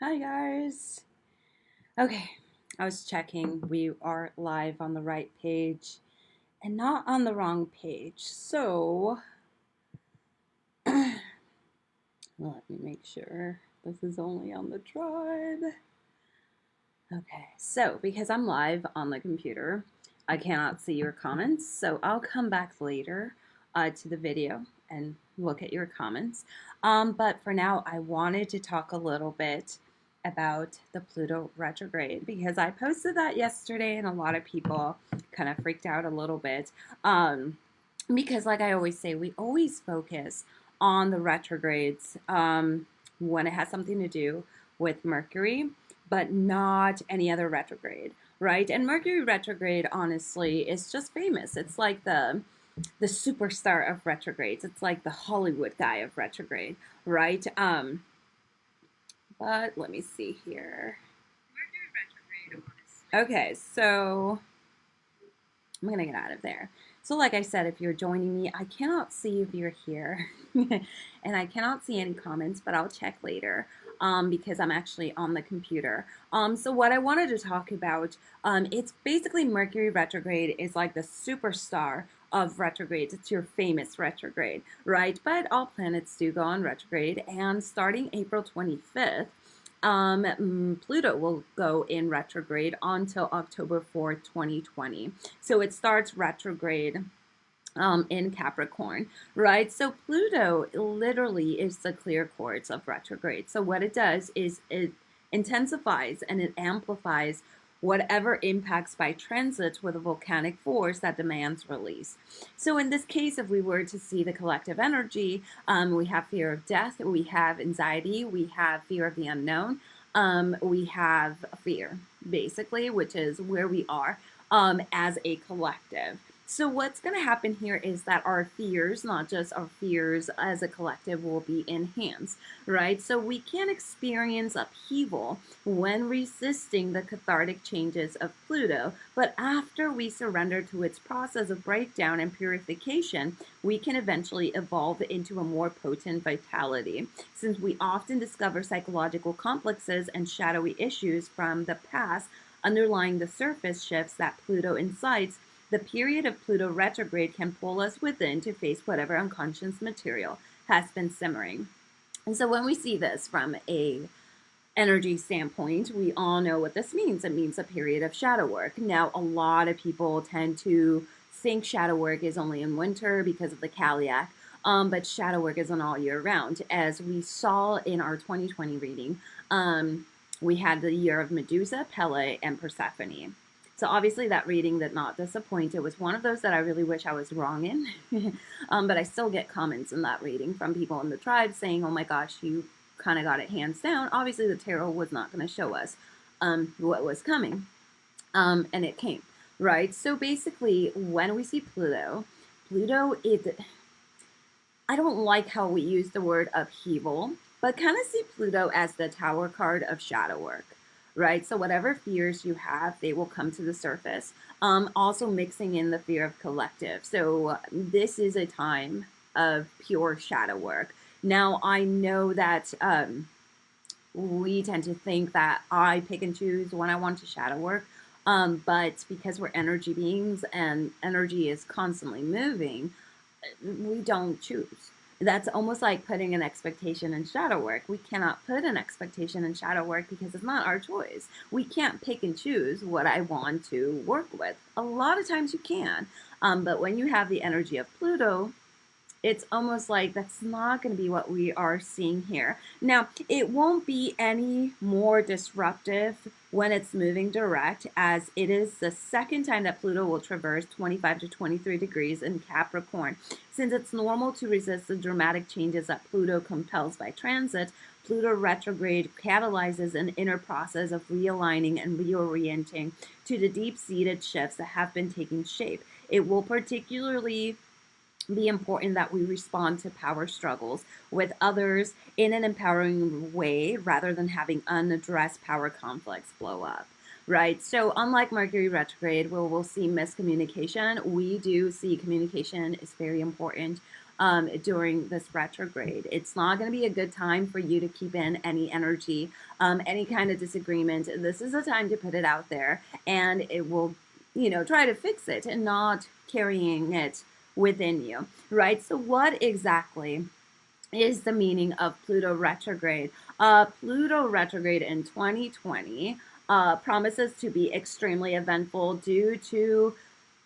Hi guys. Okay, I was checking. We are live on the right page and not on the wrong page. So, let me make sure this is only on the tribe. Okay, so because I'm live on the computer, I cannot see your comments. So I'll come back later to the video and look at your comments. But for now, I wanted to talk a little bit about the Pluto retrograde because I posted that yesterday and a lot of people kind of freaked out a little bit. Because, like I always say, we always focus on the retrogrades when it has something to do with Mercury, but not any other retrograde, right? And Mercury retrograde, honestly, is just famous. It's like the superstar of retrogrades. It's like the Hollywood guy of retrograde, right? But let me see here. Okay, so I'm gonna get out of there. So, like I said, if you're joining me, I cannot see if you're here, and I cannot see any comments, but I'll check later because I'm actually on the computer. So what I wanted to talk about, it's basically Mercury retrograde is like the superstar of retrogrades. It's your famous retrograde, right? But all planets do go on retrograde, and starting April 25th, Pluto will go in retrograde until October 4th, 2020. So it starts retrograde in Capricorn, right? So Pluto literally is the clear quartz of retrograde. So what it does is it intensifies and it amplifies whatever impacts by transit with a volcanic force that demands release. So in this case, if we were to see the collective energy, we have fear of death, we have anxiety, we have fear of the unknown, we have fear, basically, which is where we are as a collective. So what's going to happen here is that our fears, not just our fears as a collective, will be enhanced, right? So we can experience upheaval when resisting the cathartic changes of Pluto, but after we surrender to its process of breakdown and purification, we can eventually evolve into a more potent vitality. Since we often discover psychological complexes and shadowy issues from the past underlying the surface shifts that Pluto incites, the period of Pluto retrograde can pull us within to face whatever unconscious material has been simmering. And so when we see this from a energy standpoint, we all know what this means. It means a period of shadow work. Now, a lot of people tend to think shadow work is only in winter because of the Kaliak, but shadow work isn't all year round. As we saw in our 2020 reading, we had the year of Medusa, Pele, and Persephone. So obviously that reading did not disappoint. It was one of those that I really wish I was wrong in. But I still get comments in that reading from people in the tribe saying, oh my gosh, you kind of got it hands down. Obviously the tarot was not going to show us what was coming. And it came, right? So basically when we see Pluto, Pluto is, I don't like how we use the word upheaval, but kind of see Pluto as the tower card of shadow work, right? So whatever fears you have, they will come to the surface. Also mixing in the fear of collective. So this is a time of pure shadow work. Now I know that we tend to think that I pick and choose when I want to shadow work. But because we're energy beings and energy is constantly moving, we don't choose. That's almost like putting an expectation in shadow work. We cannot put an expectation in shadow work because it's not our choice. We can't pick and choose what I want to work with. A lot of times you can, but when you have the energy of Pluto, it's almost like that's not going to be what we are seeing here. Now, it won't be any more disruptive when it's moving direct, as it is the second time that Pluto will traverse 25 to 23 degrees in Capricorn. Since it's normal to resist the dramatic changes that Pluto compels by transit, Pluto retrograde catalyzes an inner process of realigning and reorienting to the deep-seated shifts that have been taking shape. It will particularly be important that we respond to power struggles with others in an empowering way rather than having unaddressed power conflicts blow up. Right. So unlike Mercury retrograde, where we'll see miscommunication, we do see communication is very important. during this retrograde. It's not going to be a good time for you to keep in any energy, any kind of disagreement. This is a time to put it out there, and it will, try to fix it and not carrying it within you, right? So what exactly is the meaning of Pluto retrograde? Pluto retrograde in 2020 promises to be extremely eventful due to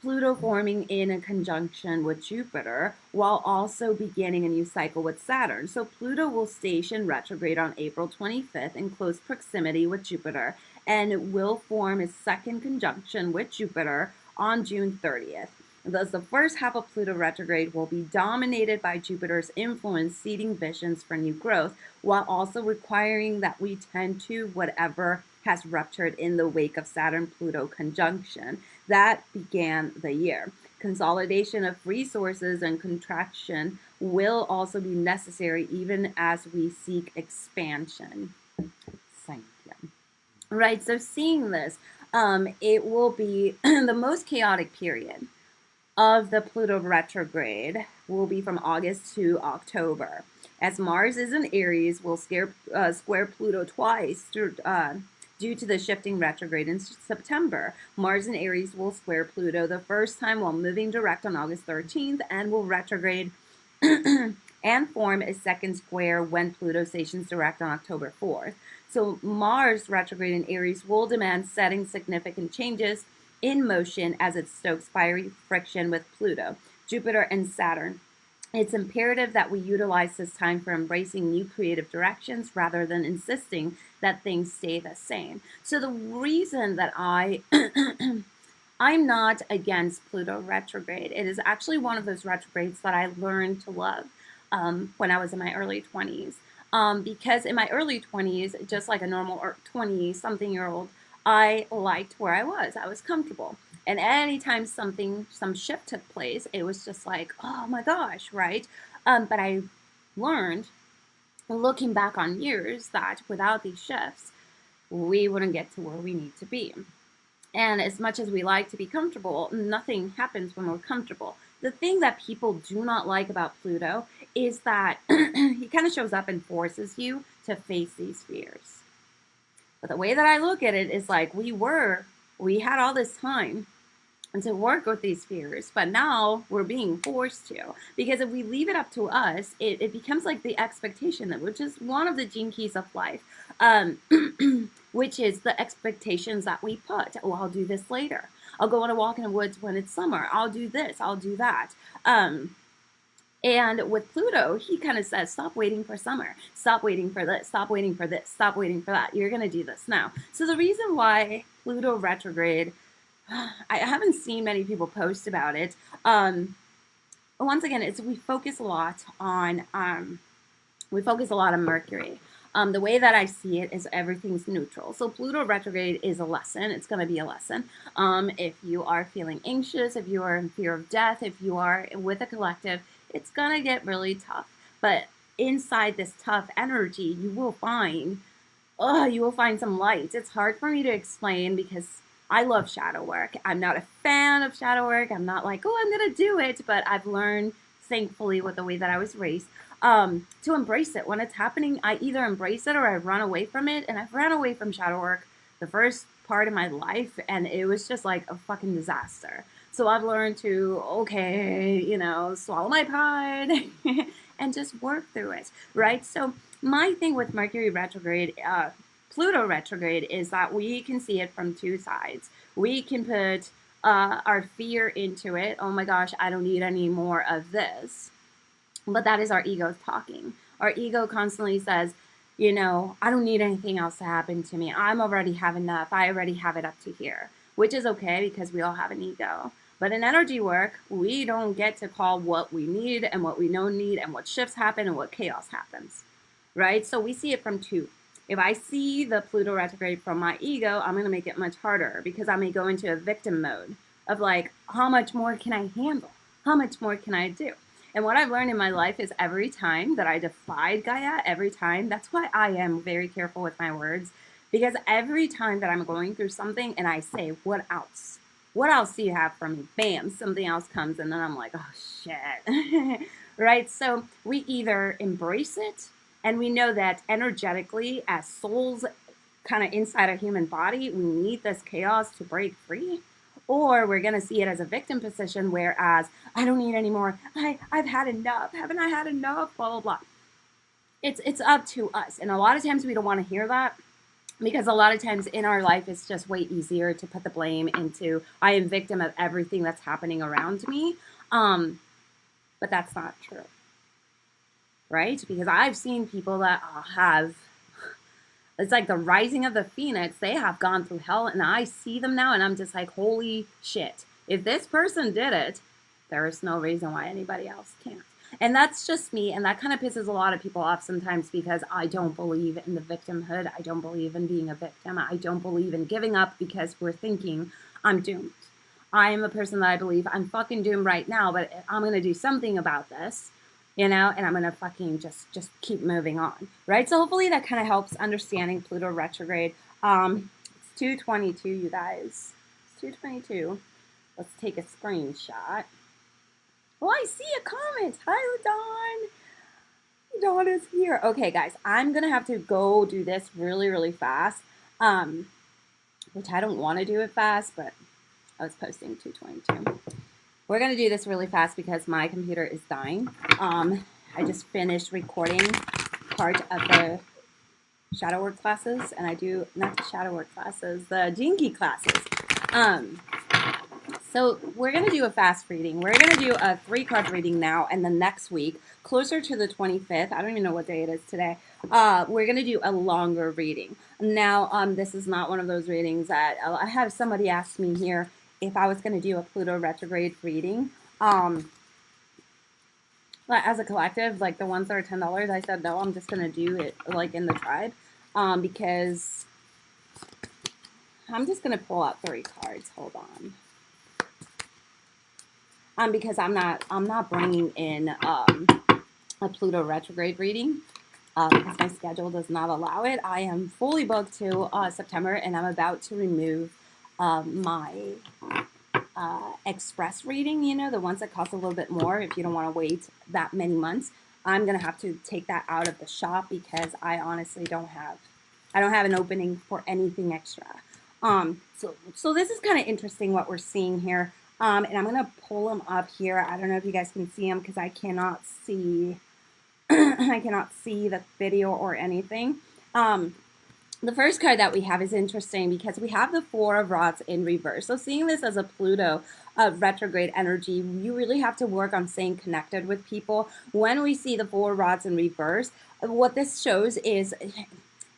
Pluto forming in a conjunction with Jupiter while also beginning a new cycle with Saturn. So Pluto will station retrograde on April 25th in close proximity with Jupiter and will form a second conjunction with Jupiter on June 30th. Thus, the first half of Pluto retrograde will be dominated by Jupiter's influence, seeding visions for new growth, while also requiring that we tend to whatever has ruptured in the wake of Saturn-Pluto conjunction that began the year. Consolidation of resources and contraction will also be necessary even as we seek expansion. Thank you. Right, so seeing this, it will be the most chaotic period of the Pluto retrograde will be from August to October. As Mars is in Aries, will square Pluto twice due to the shifting retrograde in September. Mars in Aries will square Pluto the first time while moving direct on August 13th and will retrograde and form a second square when Pluto stations direct on October 4th. So Mars retrograde in Aries will demand setting significant changes in motion as it stokes fiery friction with Pluto, Jupiter, and Saturn. It's imperative that we utilize this time for embracing new creative directions rather than insisting that things stay the same. So the reason that I'm not against Pluto retrograde. It is actually one of those retrogrades that I learned to love when I was in my early 20s. Because in my early 20s, just like a normal 20-something-year-old, I liked where I was. I was comfortable. And anytime some shift took place, it was just like, oh my gosh, right? But I learned, looking back on years, that without these shifts, we wouldn't get to where we need to be. And as much as we like to be comfortable, nothing happens when we're comfortable. The thing that people do not like about Pluto is that he kind of shows up and forces you to face these fears. But the way that I look at it is like we had all this time to work with these fears, but now we're being forced to. Because if we leave it up to us, it becomes like the expectation, which is one of the gene keys of life, which is the expectations that we put. Oh, I'll do this later. I'll go on a walk in the woods when it's summer. I'll do this. I'll do that. And with Pluto, he kind of says, stop waiting for summer. Stop waiting for this. Stop waiting for this. Stop waiting for that. You're going to do this now. So the reason why Pluto retrograde, I haven't seen many people post about it. Once again, it's we focus a lot on Mercury. The way that I see it is everything's neutral. So Pluto retrograde is a lesson. It's going to be a lesson. If you are feeling anxious, if you are in fear of death, if you are with a collective, it's going to get really tough. But inside this tough energy, you will find some light. It's hard for me to explain because I love shadow work. I'm not a fan of shadow work. I'm not like, oh, I'm going to do it. But I've learned, thankfully, with the way that I was raised, to embrace it. When it's happening, I either embrace it or I run away from it. And I've ran away from shadow work the first part of my life, and it was just like a fucking disaster. So I've learned to, okay, swallow my pride and just work through it, right? So my thing with Mercury retrograde, Pluto retrograde, is that we can see it from two sides. We can put our fear into it. Oh my gosh, I don't need any more of this. But that is our ego talking. Our ego constantly says, I don't need anything else to happen to me. I'm already have enough. I already have it up to here, which is okay because we all have an ego. But in energy work, we don't get to call what we need and what we don't need and what shifts happen and what chaos happens, right? So we see it from two. If I see the Pluto retrograde from my ego, I'm going to make it much harder because I may go into a victim mode of like, how much more can I handle? How much more can I do? And what I've learned in my life is every time that I defied Gaia, that's why I am very careful with my words, because every time that I'm going through something and I say, what else? What else do you have for me? Bam, something else comes and then I'm like, oh shit, right? So we either embrace it, and we know that energetically, as souls kind of inside a human body, we need this chaos to break free. Or we're going to see it as a victim position, whereas I don't need anymore. I've had enough. Haven't I had enough? Blah, blah, blah. It's up to us. And a lot of times we don't want to hear that, because a lot of times in our life it's just way easier to put the blame into I am victim of everything that's happening around me. But that's not true, right? Because I've seen people that have, it's like the rising of the phoenix. They have gone through hell, and I see them now, and I'm just like, holy shit. If this person did it, there is no reason why anybody else can't. And that's just me, and that kind of pisses a lot of people off sometimes, because I don't believe in the victimhood. I don't believe in being a victim. I don't believe in giving up because we're thinking I'm doomed. I am a person that I believe I'm fucking doomed right now, but I'm going to do something about this, and I'm gonna fucking just keep moving on, right? So hopefully that kind of helps understanding Pluto retrograde. It's 2:22, you guys. It's 2:22. Let's take a screenshot. Oh, I see a comment. Hi, Dawn. Dawn is here. Okay, guys, I'm gonna have to go do this really, really fast. Which I don't want to do it fast, but I was posting 2:22. We're going to do this really fast because my computer is dying. I just finished recording part of the shadow work classes, and I do, not the shadow work classes, the Gene Key classes. So we're going to do a fast reading. We're going to do a 3-card reading now, and the next week, closer to the 25th, I don't even know what day it is today, we're going to do a longer reading. Now, this is not one of those readings that, I have somebody ask me here if I was going to do a Pluto retrograde reading. As a collective, like the ones that are $10, I said no, I'm just going to do it like in the tribe, because I'm just going to pull out 3 cards. Hold on. Because I'm not bringing in a Pluto retrograde reading, because my schedule does not allow it. I am fully booked to September, and I'm about to remove my express reading, you know, the ones that cost a little bit more if you don't want to wait that many months. I'm going to have to take that out of the shop because I honestly don't have an opening for anything extra. So this is kind of interesting what we're seeing here. And I'm going to pull them up here. I don't know if you guys can see them because I cannot see I cannot see the video or anything. The first card that we have is interesting because we have the 4 of Rods in reverse. So seeing this as a Pluto retrograde energy, you really have to work on staying connected with people. When we see the 4 Rods in reverse, what this shows is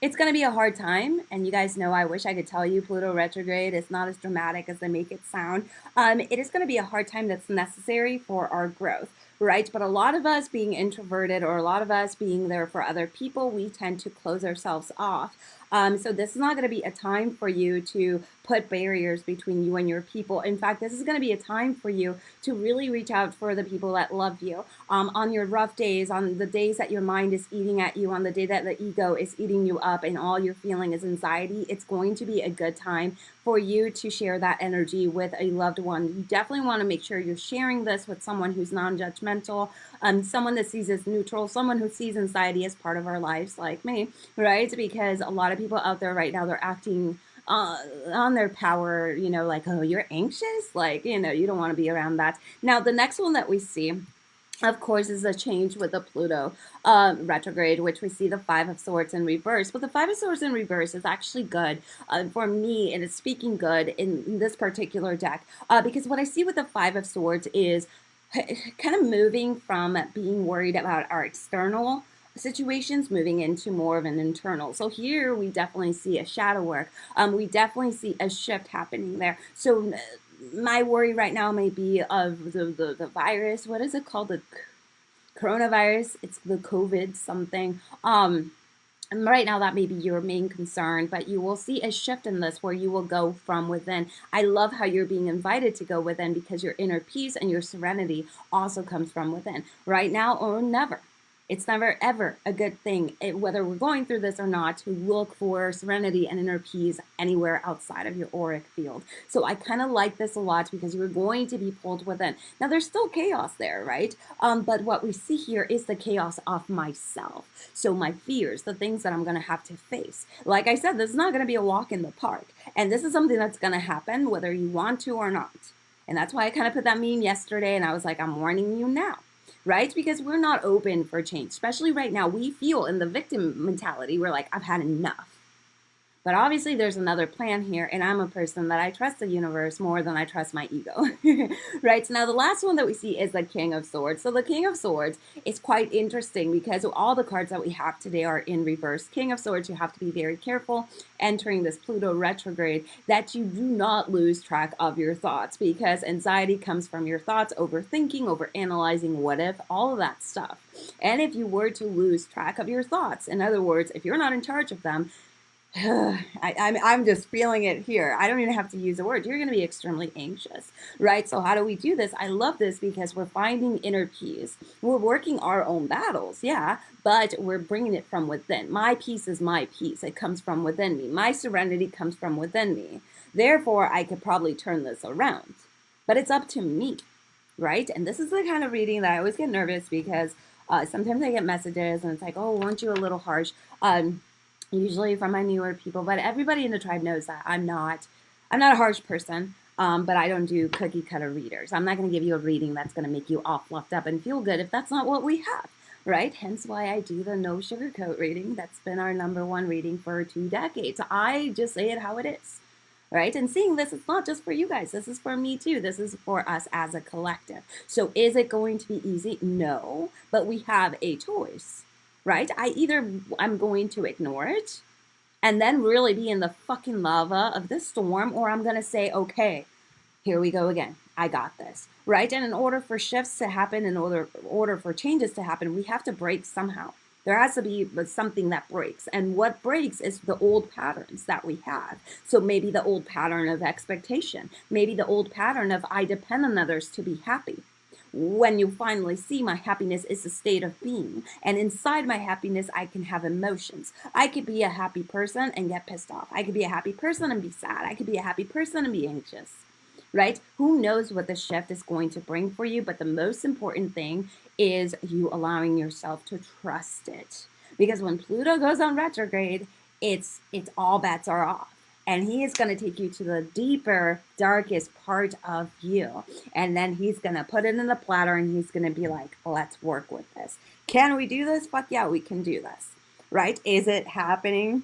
it's going to be a hard time. And you guys know, I wish I could tell you Pluto retrograde is not as dramatic as they make it sound. It is going to be a hard time that's necessary for our growth, right? But a lot of us being introverted, or a lot of us being there for other people, we tend to close ourselves off. So this is not going to be a time for you to put barriers between you and your people. In fact, this is going to be a time for you to really reach out for the people that love you. On your rough days, on the days that your mind is eating at you, on the day that the ego is eating you up and all you're feeling is anxiety, it's going to be a good time for you to share that energy with a loved one. You definitely want to make sure you're sharing this with someone who's non-judgmental, someone that sees as neutral, someone who sees anxiety as part of our lives, like me, right? Because a lot of people out there right now, they're acting on their power, you know, like, oh, you're anxious, like, you know, you don't want to be around that. Now, the next one that we see, of course, is a change with the Pluto retrograde, which we see the 5 of Swords in reverse. But the 5 of Swords in reverse is actually good for me, and it's speaking good in this particular deck, because what I see with the 5 of Swords is kind of moving from being worried about our external situations, moving into more of an internal. So here we definitely see a shadow work. We definitely see a shift happening there. So my worry right now may be of the virus. What is it called? The coronavirus. It's the COVID something. And right now that may be your main concern, but you will see a shift in this where you will go from within. I love how you're being invited to go within, because your inner peace and your serenity also comes from within. Right now or never. It's never ever a good thing, whether we're going through this or not, to look for serenity and inner peace anywhere outside of your auric field. So I kind of like this a lot because you're going to be pulled within. Now there's still chaos there, right? But what we see here is the chaos of myself. So my fears, the things that I'm going to have to face. Like I said, this is not going to be a walk in the park. And this is something that's going to happen whether you want to or not. And that's why I kind of put that meme yesterday and I was like, I'm warning you now, right? Because we're not open for change, especially right now. We feel in the victim mentality, we're like, I've had enough. But obviously there's another plan here, and I'm a person that I trust the universe more than I trust my ego, right? So now the last one that we see is the King of Swords. So the King of Swords is quite interesting because all the cards that we have today are in reverse. King of Swords, you have to be very careful entering this Pluto retrograde that you do not lose track of your thoughts, because anxiety comes from your thoughts, overthinking, overanalyzing, what if, all of that stuff. And if you were to lose track of your thoughts, in other words, if you're not in charge of them, I'm just feeling it here. I don't even have to use a word. You're going to be extremely anxious, right? So how do we do this? I love this because we're finding inner peace. We're working our own battles, yeah, but we're bringing it from within. My peace is my peace. It comes from within me. My serenity comes from within me. Therefore, I could probably turn this around, but it's up to me, right? And this is the kind of reading that I always get nervous because sometimes I get messages and it's like, oh, weren't you a little harsh? Usually from my newer people, but everybody in the tribe knows that I'm not a harsh person. But I don't do cookie cutter readers. I'm not going to give you a reading that's going to make you all fluffed up and feel good if that's not what we have, right? Hence why I do the no sugarcoat reading. That's been our #1 reading for 2 decades. I just say it how it is, right? And seeing this, it's not just for you guys. This is for me too. This is for us as a collective. So is it going to be easy? No, but we have a choice, right? I'm going to ignore it and then really be in the fucking lava of this storm, or I'm going to say, okay, here we go again. I got this, right? And in order for shifts to happen, in order for changes to happen, we have to break somehow. There has to be something that breaks. And what breaks is the old patterns that we have. So maybe the old pattern of expectation, maybe the old pattern of I depend on others to be happy. When you finally see my happiness is a state of being, and inside my happiness I can have emotions. I could be a happy person and get pissed off. I could be a happy person and be sad. I could be a happy person and be anxious, right? Who knows what the shift is going to bring for you, but the most important thing is you allowing yourself to trust it, because when Pluto goes on retrograde, it's all bets are off. And he is going to take you to the deeper, darkest part of you. And then he's going to put it in the platter and he's going to be like, let's work with this. Can we do this? Fuck yeah, we can do this. Right? Is it happening?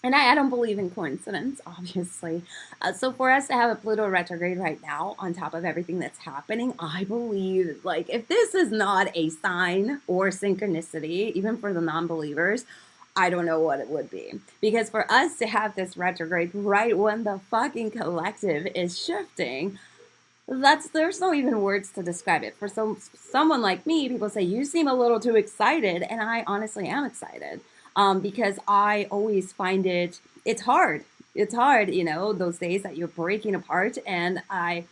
And I don't believe in coincidence, obviously. So for us to have a Pluto retrograde right now, on top of everything that's happening, I believe, like, if this is not a sign or synchronicity, even for the non-believers, I don't know what it would be. Because for us to have this retrograde right when the fucking collective is shifting, there's no even words to describe it. For someone like me, people say, you seem a little too excited, and I honestly am excited. Because I always find it's hard. It's hard, those days that you're breaking apart, and I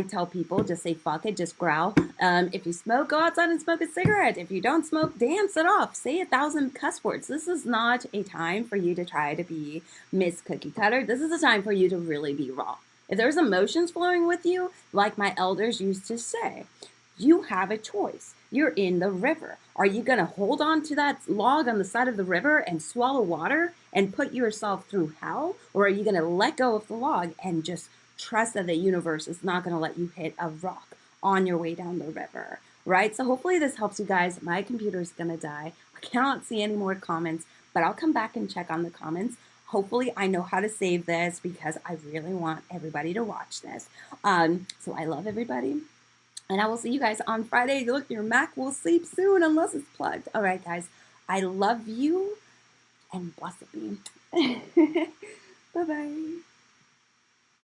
tell people, just say fuck it, just growl. If you smoke, go outside and smoke a cigarette. If you don't smoke, dance it off. Say 1,000 cuss words. This is not a time for you to try to be Miss Cookie Cutter. This is a time for you to really be raw. If there's emotions flowing with you, like my elders used to say, you have a choice. You're in the river. Are you going to hold on to that log on the side of the river and swallow water and put yourself through hell? Or are you going to let go of the log and just trust that the universe is not going to let you hit a rock on your way down the river, right? So hopefully this helps you guys. My computer's going to die. I cannot see any more comments, but I'll come back and check on the comments. Hopefully I know how to save this because I really want everybody to watch this. So I love everybody. And I will see you guys on Friday. Look, your Mac will sleep soon unless it's plugged. All right, guys. I love you and blessed be. Bye-bye.